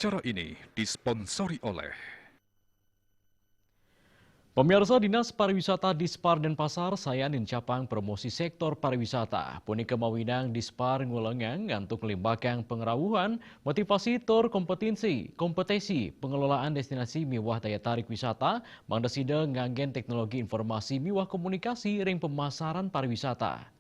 Acara ini disponsori oleh Pemirsa Dinas Pariwisata Dispar Denpasar saya nincapang promosi sektor pariwisata. Puni kemawinang Dispar ngulengang ngantuk limbakang pengerawuhan, motivasi tor kompetisi pengelolaan destinasi miwah daya tarik wisata, mangdasida nganggen teknologi informasi miwah komunikasi ring pemasaran pariwisata.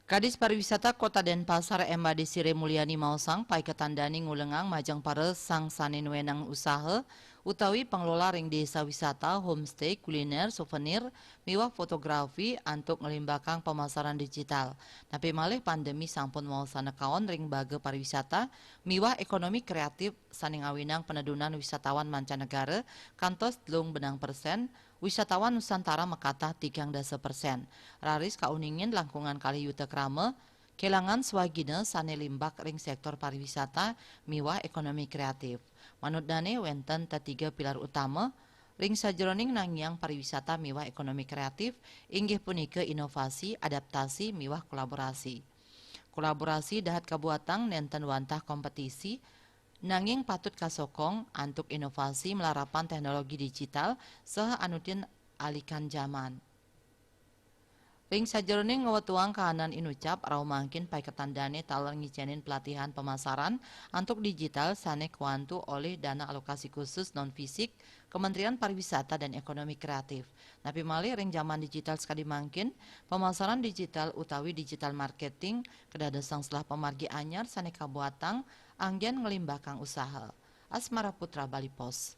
Kadis Pariwisata Kota Denpasar Made Sire Mulyani Mausang pai ketandani ngulengang majang para sang sanin wenang usaha utawi pengelola ring desa wisata, homestay, kuliner, souvenir, miwah fotografi antuk ngelimbakang pemasaran digital. Tapi malih pandemi sampun mausana kaon ring baga pariwisata, miwah ekonomi kreatif saning awinang penedunan wisatawan mancanegara kantos 3% wisatawan Nusantara mekatah 3% raris kauningin langkungan kali yuta krama kelangan swagina sane limbak ring sektor pariwisata miwah ekonomi kreatif. Manut dane wenten tiga pilar utama ring sajroning nangyang pariwisata miwah ekonomi kreatif inggih punika inovasi, adaptasi miwah kolaborasi. Kolaborasi dahat kabuatang nenten wantah kompetisi nanging patut kasokong antuk inovasi melarapan teknologi digital saha anutin alikan zaman. Ring sajroning ngwetuang kahanan inucap rau mangkin pai ketandane taler ngicenin pelatihan pemasaran antuk digital sane kuantu oleh dana alokasi khusus non fisik Kementerian Pariwisata dan Ekonomi Kreatif. Tapi malih ring zaman digital sekali mangkin pemasaran digital utawi digital marketing kedadesang setelah pemargi anyar sane kabuatang anggen ngelimbakang usaha. Asmara Putra Bali Pos.